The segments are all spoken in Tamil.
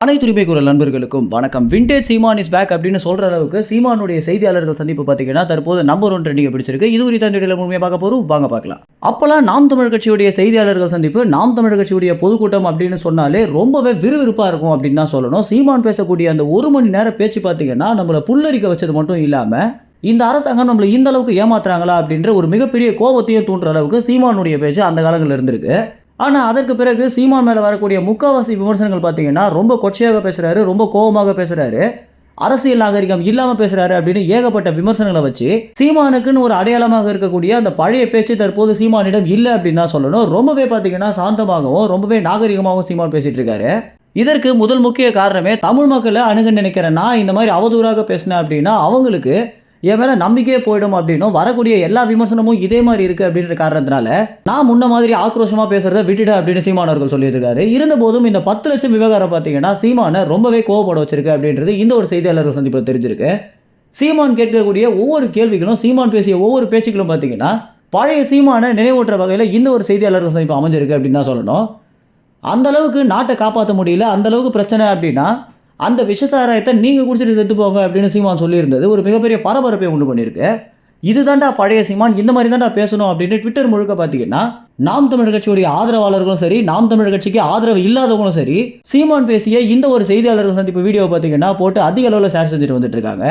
அனைத்து உரிமை குரல் நண்பர்களுக்கும் வணக்கம். விண்டேஜ் சீமான் இஸ் பேக் அப்படின்னு சொல்ற அளவுக்கு சீமானுடைய செய்தியாளர்கள் சந்திப்பு பார்த்தீங்கன்னா தற்போது நம்பர் 1 ட்ரெண்டிங் பிடிச்சிருக்கு. இது குறித்த இந்த வீடியோல முழுமையாக பார்க்க போறோம், வாங்க பார்க்கலாம். அப்போலாம் நாம் தமிழ் கட்சியுடைய செய்தியாளர்கள் சந்திப்பு, நாம் தமிழ் கட்சியுடைய பொதுக்கூட்டம் அப்படின்னு சொன்னாலே ரொம்பவே விறுவிறுப்பாக இருக்கும் அப்படின்னு தான் சொல்லணும். சீமான் பேசக்கூடிய அந்த 1 மணி நேர பேச்சு பார்த்தீங்கன்னா நம்மளை புல்லரிக்க வச்சது மட்டும் இல்லாமல் இந்த அரசாங்கம் நம்மளை இந்த அளவுக்கு ஏமாத்துறாங்களா அப்படின்ற ஒரு மிகப்பெரிய கோபத்தையும் தூண்டுற அளவுக்கு சீமானுடைய பேச்சு அந்த காலங்களில் இருந்திருக்கு. ஆனால் அதற்கு பிறகு சீமான் மேலே வரக்கூடிய முக்காவாசி விமர்சனங்கள் பார்த்தீங்கன்னா ரொம்ப கொச்சையாக பேசுகிறாரு, ரொம்ப கோபமாக பேசுகிறாரு, அரசியல் நாகரிகம் இல்லாமல் பேசுகிறாரு அப்படின்னு ஏகப்பட்ட விமர்சனங்களை வச்சு சீமானுக்குன்னு ஒரு அடையாளமாக இருக்கக்கூடிய அந்த பழைய பேச்சு தற்போது சீமானிடம் இல்லை அப்படின்னு தான் சொல்லணும். ரொம்பவே பார்த்தீங்கன்னா சாந்தமாகவும் ரொம்பவே நாகரிகமாகவும் சீமான் பேசிகிட்டு இருக்காரு. இதற்கு முதல் முக்கிய காரணமே தமிழ் மக்களை அணுக நினைக்கிறேன் நான் இந்த மாதிரி அவதூறாக பேசினேன் அப்படின்னா அவங்களுக்கு என் மேலே நம்பிக்கையே போயிடும் அப்படின்னும் வரக்கூடிய எல்லா விமர்சனமும் இதே மாதிரி இருக்குது அப்படின்ற காரணத்தினால நான் முன்ன மாதிரி ஆக்ரோஷமாக பேசுகிறத விட்டுட அப்படின்னு சீமான் அவர்கள் சொல்லியிருக்காரு. இருந்தபோதும் இந்த 10 லட்சம் விவகாரம் பார்த்தீங்கன்னா சீமானை ரொம்பவே கோவப்பட வச்சிருக்கு அப்படின்றது இந்த ஒரு செய்தியாளர்கள் சந்திப்பில் தெரிஞ்சிருக்கு. சீமான் கேட்கக்கூடிய ஒவ்வொரு கேள்விகளும், சீமான் பேசிய ஒவ்வொரு பேச்சுக்களும் பார்த்தீங்கன்னா பழைய சீமானை நினைவூட்டுற வகையில் இந்த ஒரு செய்தியாளர்கள் சந்திப்பு அமைஞ்சிருக்கு அப்படின்னு தான் சொல்லணும். அந்த அளவுக்கு நாட்டை காப்பாற்ற முடியல, அந்த அளவுக்கு பிரச்சனை அப்படின்னா அந்த விஷசாராயத்தை நீங்கள் குடிச்சிட்டு செத்து போங்க அப்படின்னு சீமான் சொல்லியிருந்தது ஒரு மிகப்பெரிய பரபரப்பை உண்டு பண்ணியிருக்கு. இதுதான்டா பழைய சீமான், இந்த மாதிரி தான்டா பேசணும் அப்படின்னு ட்விட்டர் முழுக்க பார்த்தீங்கன்னா நாம் தமிழர் கட்சியுடைய ஆதரவாளர்களும் சரி, நாம் தமிழர் கட்சிக்கு ஆதரவு இல்லாதவங்களும் சரி, சீமான் பேசிய இந்த ஒரு செய்தியாளர்கள் சந்திப்பு வீடியோ பார்த்தீங்கன்னா போட்டு அதிக அளவில் ஷேர் செஞ்சுட்டு வந்துட்டு இருக்காங்க.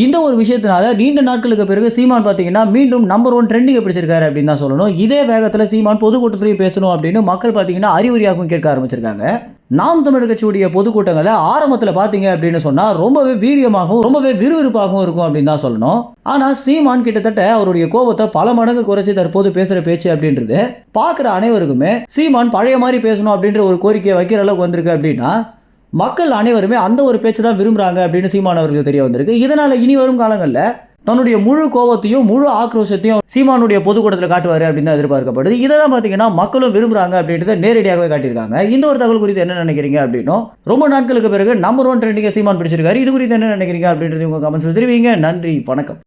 இந்த ஒரு விஷயத்தினால நீண்ட நாட்களுக்கு பிறகு சீமான் பார்த்தீங்கன்னா மீண்டும் நம்பர் 1 ட்ரெண்டிங் பிடிச்சிருக்காரு அப்படின்னு தான் சொல்லணும். இதே வேகத்தில் சீமான் பொதுக்கூட்டத்திலையும் பேசணும் அப்படின்னு மக்கள் பார்த்தீங்கன்னா அறிவுரையாகவும் கேட்க ஆரம்பிச்சிருக்காங்க. நாம் தமிழர் கட்சியுடைய பொதுக்கூட்டங்களை ஆரம்பத்தில் பார்த்தீங்க அப்படின்னு சொன்னால் ரொம்பவே வீரியமாகவும் ரொம்பவே விறுவிறுப்பாகவும் இருக்கும் அப்படின்னு தான் சொல்லணும். ஆனால் சீமான் கிட்டத்தட்ட அவருடைய கோபத்தை பல மடங்கு குறைச்சி தற்போது பேசுகிற பேச்சு அப்படின்றது பார்க்குற அனைவருக்குமே சீமான் பழைய மாதிரி பேசணும் அப்படின்ற ஒரு கோரிக்கையை வைக்கிற அளவுக்கு வந்திருக்கு. அப்படின்னா மக்கள் அனைவருமே அந்த ஒரு பேச்சு தான் விரும்புகிறாங்க அப்படின்னு சீமான் அவர்களுக்கு தெரிய வந்திருக்கு. இதனால் இனி வரும் காலங்களில் தன்னுடைய முழு கோபத்தையும் முழு ஆக்ரோஷத்தையும் சீமானுடைய பொதுக்கூட்டத்தில் காட்டுவார் அப்படின்னு தான் எதிர்பார்க்கப்படுது. இதை தான் பார்த்தீங்கன்னா மக்களும் விரும்புகிறாங்க அப்படின்றத நேரடியாகவே காட்டியிருக்காங்க. இந்த ஒரு தகவல் குறித்து என்ன நினைக்கிறீங்க அப்படின்னும், ரொம்ப நாட்களுக்கு பிறகு நம்பர் 1 ட்ரெண்டிங்கை சீமான் பிடிச்சிருக்காரு, இது குறித்து என்ன நினைக்கிறீங்க அப்படின்றது உங்கள் கமெண்ட்ஸில் தெரிவிங்க. நன்றி, வணக்கம்.